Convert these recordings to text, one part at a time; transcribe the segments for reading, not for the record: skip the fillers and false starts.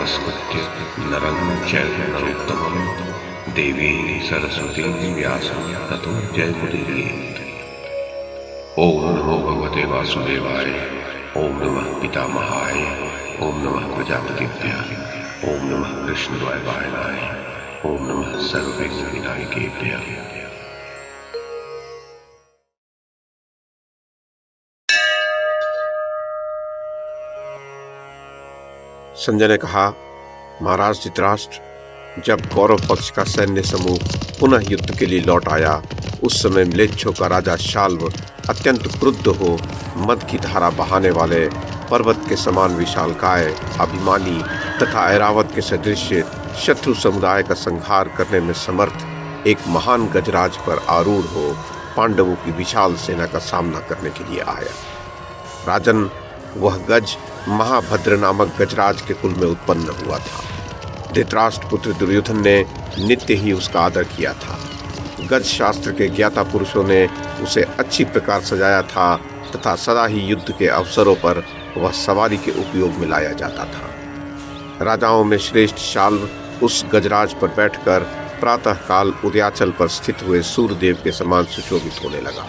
नमस्कृत्य नरं चैव नरोत्तमं देवीं सरस्वतीं व्यासं ततो जयमुदीरयेत्। ओम नमो भगवते वासुदेवाय। ओम नमः पितामहाय। ओम नमः प्रजापतिभ्यः। ओम नमः कृष्णद्वैपायनाय। ओम नमः सर्वविघ्नविनायकेभ्यः। संजय ने कहा, महाराज धृतराष्ट्र, जब कौरव पक्ष का सैन्य समूह पुनः युद्ध के लिए लौट आया, उस समय म्लेच्छों का राजा शाल्व अत्यंत क्रुद्ध हो मद की धारा बहाने वाले पर्वत के समान विशालकाय, अभिमानी तथा ऐरावत के सदृश शत्रु समुदाय का संहार करने में समर्थ एक महान गजराज पर आरूढ़ हो पांडवों की विशाल सेना का सामना करने के लिए आया। राजन, वह गज महाभद्र नामक गजराज के कुल में उत्पन्न हुआ था। धृतराष्ट्र पुत्र दुर्योधन ने नित्य ही उसका आदर किया था। गज शास्त्र के ज्ञाता पुरुषों ने उसे अच्छी प्रकार सजाया था तथा सदा ही युद्ध के अवसरों पर वह सवारी के उपयोग में लाया जाता था। राजाओं में श्रेष्ठ शाल्व उस गजराज पर बैठकर प्रातःकाल उदयाचल पर स्थित हुए सूर्यदेव के समान सुशोभित होने लगा।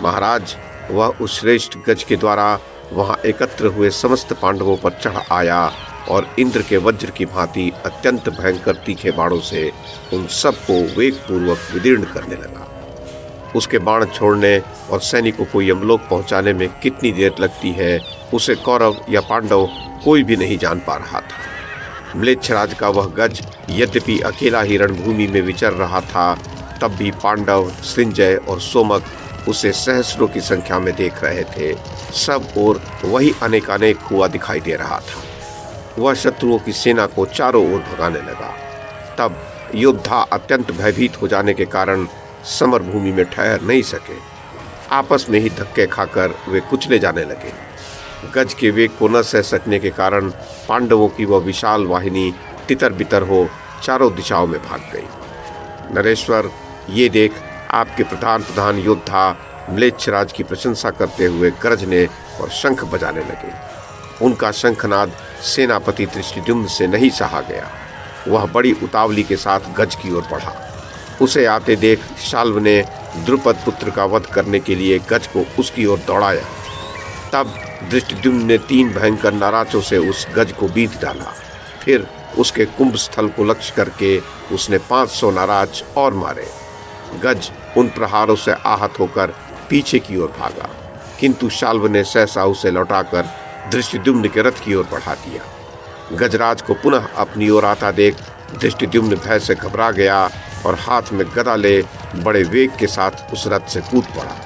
महाराज, वह उस श्रेष्ठ गज के द्वारा वहां एकत्र हुए समस्त पांडवों पर चढ़ आया और इंद्र के वज्र की भांति अत्यंत भयंकर तीखे बाणों से उन सबको वेगपूर्वक विदीर्ण करने लगा। उसके बाण छोड़ने और सैनिकों को यमलोक पहुंचाने में कितनी देर लगती है, उसे कौरव या पांडव कोई भी नहीं जान पा रहा था। म्लेच्छराज का वह गज यद्यपि अकेला ही रणभूमि में विचर रहा था, तब भी पांडव, सृंजय और सोमक उसे सहस्रों की संख्या में देख रहे थे। सब ओर वही अनेकानेक हुआ दिखाई दे रहा था। वह शत्रुओं की सेना को चारों ओर भगाने लगा। तब योद्धा अत्यंत भयभीत हो जाने के कारण समर भूमि में ठहर नहीं सके। आपस में ही धक्के खाकर वे कुचले जाने लगे। गज के वेग को न सह सकने के कारण पांडवों की वह विशाल वाहिनी तितर बितर हो चारों दिशाओं में भाग गई। नरेश्वर, ये देख आपके प्रधान योद्धा म्लेच्छराज की प्रशंसा करते हुए गरजने और शंख बजाने लगे। उनका शंखनाद सेनापति धृष्टद्युम्न से नहीं सहा गया। वह बड़ी उतावली के साथ गज की ओर बढ़ा। उसे आते देख शाल्व ने द्रुपद पुत्र का वध करने के लिए गज को उसकी ओर दौड़ाया। तब धृष्टद्युम्न ने 3 भयंकर नाराजों से उस गज को बींध डाला। फिर उसके कुंभ स्थल को लक्ष्य करके उसने 500 नाराज और मारे। गज उन प्रहारों से आहत होकर पीछे की ओर भागा, किंतु शाल्व ने सहसा उसे लौटाकर धृष्टद्युम्न के रथ की ओर बढ़ा दिया। गजराज को पुनः अपनी ओर आता देख धृष्टद्युम्न भय से घबरा गया और हाथ में गदा ले बड़े वेग के साथ उस रथ से कूद पड़ा।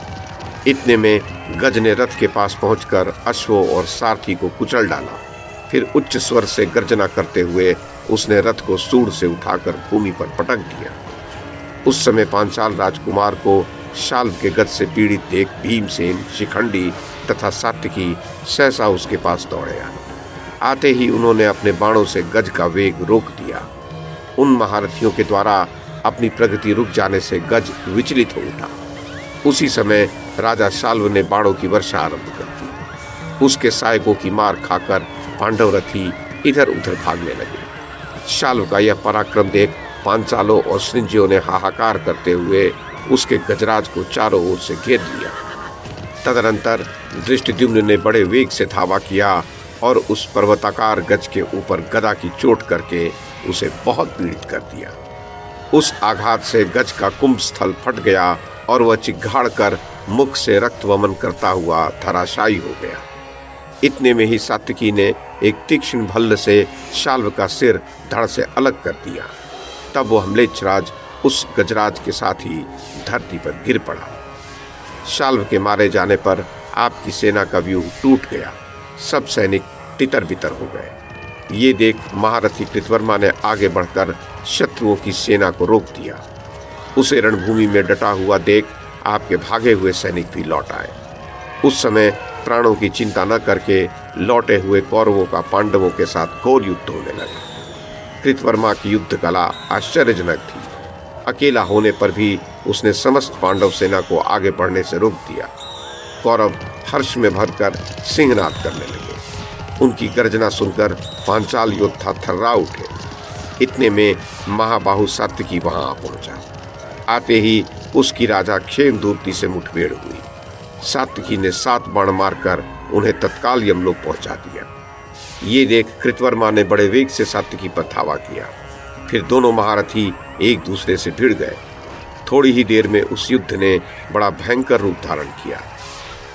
इतने में गज ने रथ के पास पहुंचकर अश्वों और सारथी को कुचल डाला। फिर उच्च स्वर से गर्जना करते हुए उसने रथ को सूंड से उठाकर भूमि पर पटक दिया। उस समय पांचाल राजकुमार को शाल्व के गज से पीड़ित देख भीमसेन, शिखंडी तथा सात्यकी सहसा उसके पास दौड़े आए। आते ही उन्होंने अपने बाणों से गज का वेग रोक दिया। उन महारथियों के द्वारा अपनी प्रगति रुक जाने से गज विचलित हो उठा। उसी समय राजा शाल्व ने बाणों की वर्षा आरंभ कर दी। उसके सहायकों की मार खाकर पांडव रथी इधर उधर भागने लगे। शाल्व का यह पराक्रम देख पांचालों और सृंजयों ने हाहाकार करते हुए उसके गजराज को चारों ओर से घेर लिया। तदनंतर धृष्टद्युम्न ने बड़े वेग से धावा किया और उस पर्वताकार गज के ऊपर गदा की चोट करके उसे बहुत पीड़ित कर दिया। उस आघात से गज का कुंभ स्थल फट गया और वह चिघाड़ कर मुख से रक्त वमन करता हुआ धराशायी हो गया। इतने में ही सात्यकी ने एक तीक्ष्ण भल्ल से शाल्व का सिर धड़ से अलग कर दिया। तब वह म्लेच्छराज उस गजराज के साथ ही धरती पर गिर पड़ा। शाल्व के मारे जाने पर आपकी सेना का व्यूह टूट गया। सब सैनिक तितर बितर हो गए। ये देख महारथी कृतवर्मा ने आगे बढ़कर शत्रुओं की सेना को रोक दिया। उसे रणभूमि में डटा हुआ देख आपके भागे हुए सैनिक भी लौट आए। उस समय प्राणों की चिंता न करके लौटे हुए कौरवों का पांडवों के साथ घोर युद्ध होने लगा। कृतवर्मा की युद्ध कला आश्चर्यजनक थी। अकेला होने पर भी उसने समस्त पांडव सेना को आगे बढ़ने से रोक दिया। कौरव हर्ष में भरकर सिंहनाद करने लगे। उनकी गर्जना सुनकर पांचाल योद्धा थर्रा उठे। इतने में महाबाहु सात्विकी वहां आ पहुंचा। आते ही उसकी राजा क्षेमदूती से मुठभेड़ हुई। सात्विकी ने 7 बाण मारकर उन्हें तत्काल यमलोक पहुंचा दिया। ये देख कृतवर्मा ने बड़े वेग से सात्विकी पर धावा किया। फिर दोनों महारथी एक दूसरे से भिड़ गए। थोड़ी ही देर में उस युद्ध ने बड़ा भयंकर रूप धारण किया।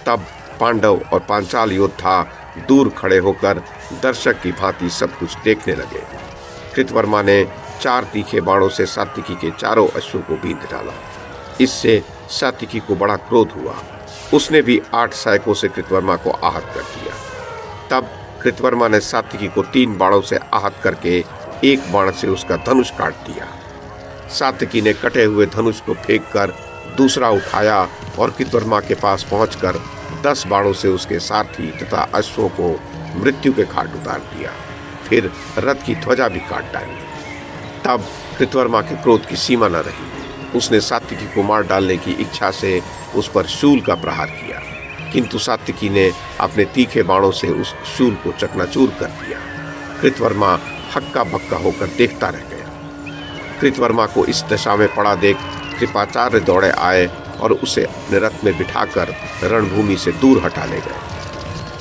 तब पांडव और पांचाल योद्धा दूर खड़े होकर दर्शक की भांति सब कुछ देखने लगे। कृतवर्मा ने 4 तीखे बाणों से सात्विकी के चारों अश्वों को बींध डाला। इससे सात्विकी को बड़ा क्रोध हुआ। उसने भी 8 सैकों से कृतवर्मा को आहत कर दिया। तब कृतवर्मा ने सात्विकी को 3 बाणों से आहत करके एक बाण से उसका धनुष काट दिया। सात्विकी ने कटे हुए धनुष को फेंककर दूसरा उठाया और कृतवर्मा के पास पहुंचकर 10 बाणों से उसके सारथी तथा अश्वों को मृत्यु के घाट उतार दिया। फिर रथ की ध्वजा भी काट डाली। तब कृतवर्मा के क्रोध की सीमा न रही। उसने सात्विकी को मार डालने की इच्छा से उस पर शूल का प्रहार किया, किंतु सात्विकी ने अपने तीखे बाणों से उस शूल को चकनाचूर कर दिया। कृतवर्मा हक्का बक्का होकर देखता रह गया। कृतवर्मा को इस दशा में पड़ा देख कृपाचार्य दौड़े आए और उसे अपने रथ में बिठाकर रणभूमि से दूर हटा ले गए।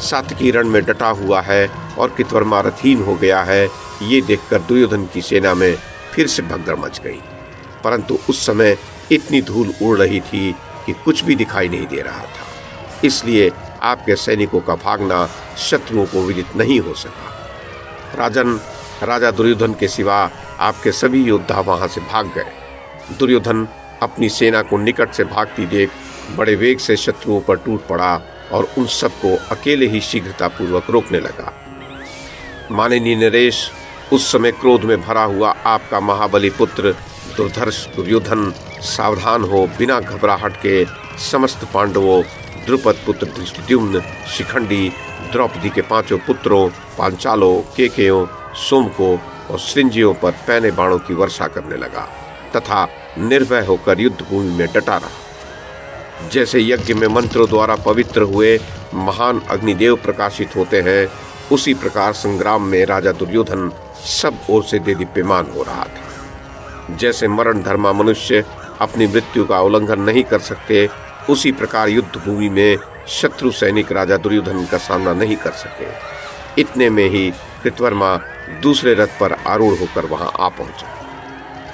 सात्विकी रण में डटा हुआ है और कृतवर्मा रथहीन हो गया है, ये देखकर दुर्योधन की सेना में फिर से भगदड़ मच गई। परंतु उस समय इतनी धूल उड़ रही थी कि कुछ भी दिखाई नहीं दे रहा था। इसलिए आपके सैनिकों का भागना शत्रुओं को विदित नहीं हो सका। राजन, राजा दुर्योधन के सिवा आपके सभी योद्धा वहां से भाग गए। दुर्योधन अपनी सेना को निकट से भागती देख बड़े वेग से शत्रुओं पर टूट पड़ा और उन सबको अकेले ही शीघ्रतापूर्वक रोकने लगा। माननीय नरेश, उस समय क्रोध में भरा हुआ आपका महाबली पुत्र दुर्धर्ष दुर्योधन सावधान हो बिना घबराहट के समस्त पांडवों, द्रुपद पुत्र धृष्टद्युम्न, शिखंडी, द्रौपदी के 5 पुत्रों, पांचालों, केकयों, सोमकों और सृंजियों पर पैने बाणों की वर्षा करने लगा तथा निर्भय होकर युद्ध भूमि में डटा रहा। जैसे यज्ञ में मंत्रों द्वारा पवित्र हुए महान अग्निदेव प्रकाशित होते हैं, उसी प्रकार संग्राम में राजा दुर्योधन सब ओर से देदीप्यमान हो रहा था। जैसे मरण धर्मा मनुष्य अपनी मृत्यु का उल्लंघन नहीं कर सकते, उसी प्रकार युद्ध भूमि में शत्रु सैनिक राजा दुर्योधन का सामना नहीं कर सके। इतने में ही कृतवर्मा दूसरे रथ पर आरूढ़ होकर वहां आ पहुंचा।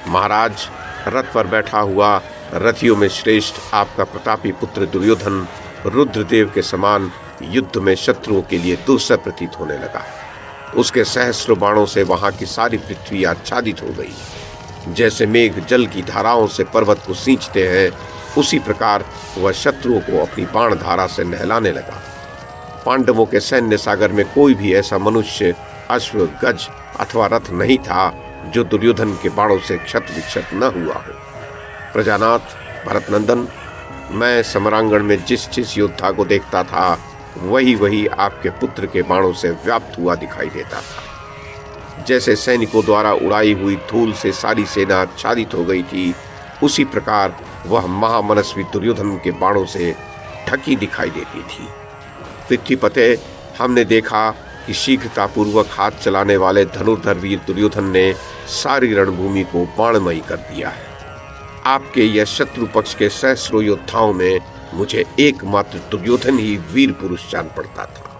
महाराज, रथ पर बैठा हुआ रथियों में श्रेष्ठ आपका प्रतापी पुत्र दुर्योधन रुद्रदेव के समान युद्ध में शत्रुओं के लिए दुस्सह प्रतीत होने लगा। उसके सहस्र बाणों से वहां की सारी पृथ्वी आच्छादित हो गई। जैसे मेघ जल की धाराओं से पर्वत को सींचते हैं, उसी प्रकार वह शत्रुओं को अपनी बाण धारा से नहलाने लगा। पांडवों के सैन्य सागर में कोई भी ऐसा मनुष्य, अश्व, गज अथवा रथ नहीं था जो दुर्योधन के बाणों से क्षत विक्षत न हुआ हो। प्रजानाथ भरतनंदन, मैं समरांगण में जिस जिस योद्धा को देखता था, वही वही आपके पुत्र के बाणों से व्याप्त हुआ दिखाई देता था। जैसे सैनिकों द्वारा उड़ाई हुई धूल से सारी सेना आच्छादित हो गई थी, उसी प्रकार वह महामनस्वी दुर्योधन के बाणों से ढकी दिखाई देती थी। पृथ्वीपते, हमने देखा कि शीघ्रतापूर्वक हाथ चलाने वाले धनुर्धर वीर दुर्योधन ने सारी रणभूमि को बाणमयी कर दिया है। आपके यह शत्रु पक्ष के सहस्रों योद्धाओं में मुझे एकमात्र दुर्योधन ही वीर पुरुष जान पड़ता था।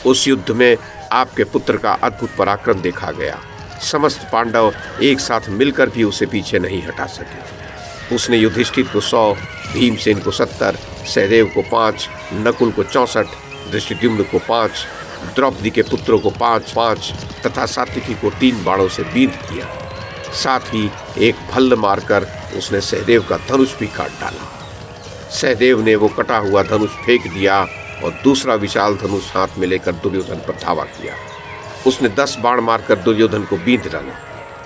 उस युद्ध में आपके पुत्र का अद्भुत पराक्रम देखा गया। समस्त पांडव एक साथ मिलकर भी उसे पीछे नहीं हटा सके। उसने युधिष्ठिर को 100, भीमसेन को 70, सहदेव को 5, नकुल को 64, धृष्टद्युम्न को 5, द्रौपदी के पुत्रों को 5 तथा सात्विकी को 3 बाणों से बींध दिया। साथ ही एक भल्ल मारकर उसने सहदेव का धनुष भी काट डाला। सहदेव ने वो कटा हुआ धनुष फेंक दिया और दूसरा विशाल धनुष हाथ में लेकर दुर्योधन पर धावा किया। उसने 10 बाण मारकर दुर्योधन को बींध डाला।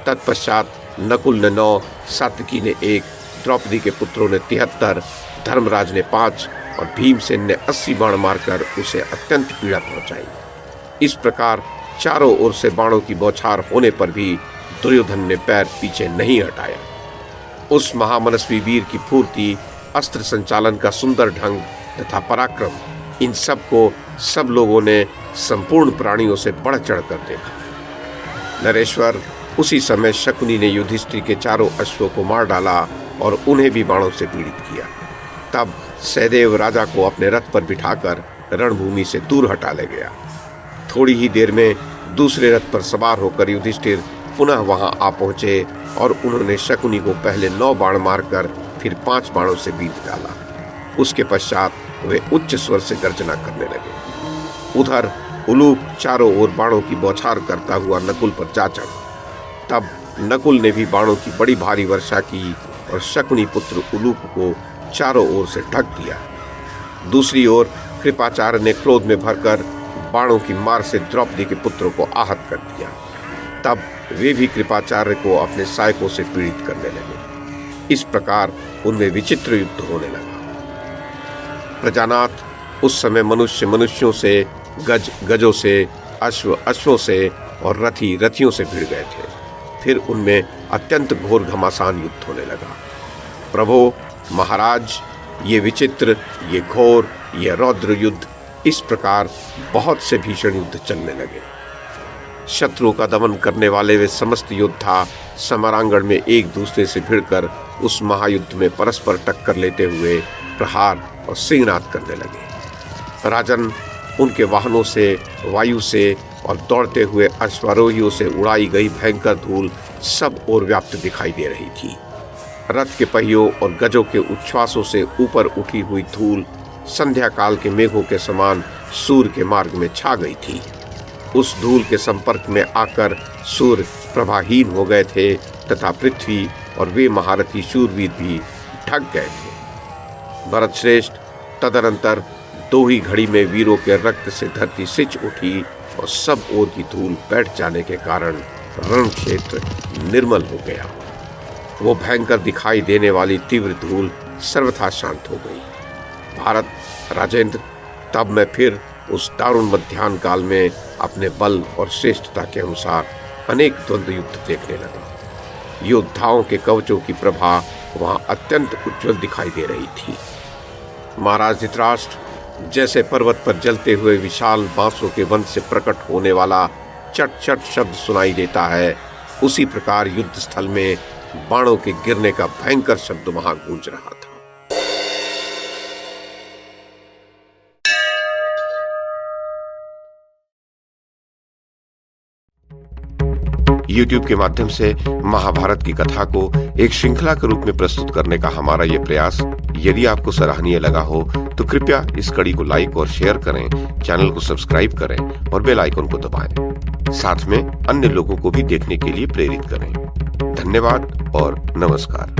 तत्पश्चात नकुल ने 9, सात्विकी ने 1, द्रौपदी के पुत्रों ने 73, धर्मराज ने 5 और भीमसेन ने 80 बाण मारकर उसे अत्यंत पीड़ा पहुंचाई। इस प्रकार चारों ओर से बाणों की बौछार होने पर भी दुर्योधन ने पैर पीछे नहीं हटाया। उस महामनस्वी वीर की फूर्ति, अस्त्र संचालन का सुंदर ढंग तथा पराक्रम, इन सब को सब लोगों ने संपूर्ण प्राणियों से बढ़ चढ़ कर देखा। नरेश्वर, उसी समय शकुनी ने युधिष्ठिर के चारों अश्वों को मार डाला और उन्हें भी बाणों से पीड़ित किया। तब सहदेव राजा को अपने रथ पर बिठाकर रणभूमि से दूर हटा ले गया। थोड़ी ही देर में दूसरे रथ पर सवार होकर युधिष्ठिर पुनः वहां आ पहुंचे और उन्होंने शकुनी को पहले 9 बाण मारकर फिर 5 बाणों से बीत डाला। उसके पश्चात वे उच्च स्वर से गर्जना करने लगे। उधर उलूक चारों ओर बाणों की बौछार करता हुआ नकुल पर जा चढ़ा। तब नकुल ने भी बाणों की बड़ी भारी वर्षा की और शकुनी पुत्र उलूक को चारों ओर से ढक दिया। दूसरी ओर कृपाचार्य ने क्रोध में भरकर बाणों की मार से द्रौपदी के पुत्रों को आहत कर दिया। तब वे भी कृपाचार्य को अपने सहायकों से पीड़ित करने लगे। इस प्रकार उनमें विचित्र युद्ध होने लगा। प्रजानाथ, उस समय मनुष्य मनुष्यों से, गज गजों से, अश्व अश्वों से और रथी रथियों से भिड़ गए थे। फिर उनमें अत्यंत घोर घमासान युद्ध होने लगा। प्रभो महाराज, ये विचित्र, ये घोर, ये रौद्र युद्ध, इस प्रकार बहुत से भीषण युद्ध चलने लगे। शत्रु का दमन करने वाले वे समस्त योद्धा समरांगण में एक दूसरे से भिड़कर उस महायुद्ध में परस्पर टक्कर लेते हुए प्रहार और सिंहनाद करने लगे। राजन, उनके वाहनों से, वायु से और दौड़ते हुए अश्वारोहियों से उड़ाई गई भयंकर धूल सब ओर व्याप्त दिखाई दे रही थी। रथ के पहियों और गजों के उच्छ्वासों से ऊपर उठी हुई धूल संध्या काल के मेघों के समान सूर्य के मार्ग में छा गई थी। उस धूल के संपर्क में आकर सूर्य प्रभाहीन हो गए थे तथा पृथ्वी और वे महारथी शूरवीर भी ढक गए थे। भरत श्रेष्ठ, तदनंतर 2 ही घड़ी में वीरों के रक्त से धरती सिंच उठी और सब ओर की धूल बैठ जाने के कारण रण क्षेत्र निर्मल हो गया। वो भयंकर दिखाई देने वाली तीव्र धूल सर्वथा शांत हो गई। भारत राजेंद्र, तब मैं फिर उस दारुण मध्याह्न काल में अपने बल और श्रेष्ठता के अनुसार अनेक द्वंद्व युद्ध देखने लगा। योद्धाओं के कवचों की प्रभा वहां अत्यंत उज्जवल दिखाई दे रही थी। महाराज धृतराष्ट्र, जैसे पर्वत पर जलते हुए विशाल बांसों के वन से प्रकट होने वाला चट चट शब्द सुनाई देता है, उसी प्रकार युद्ध स्थल में बाणों के गिरने का भयंकर शब्द वहां गूंज रहा था। YouTube के माध्यम से महाभारत की कथा को एक श्रृंखला के रूप में प्रस्तुत करने का हमारा ये प्रयास यदि आपको सराहनीय लगा हो तो कृपया इस कड़ी को लाइक और शेयर करें, चैनल को सब्सक्राइब करें और बेल आइकन को दबाएं। साथ में अन्य लोगों को भी देखने के लिए प्रेरित करें। धन्यवाद और नमस्कार।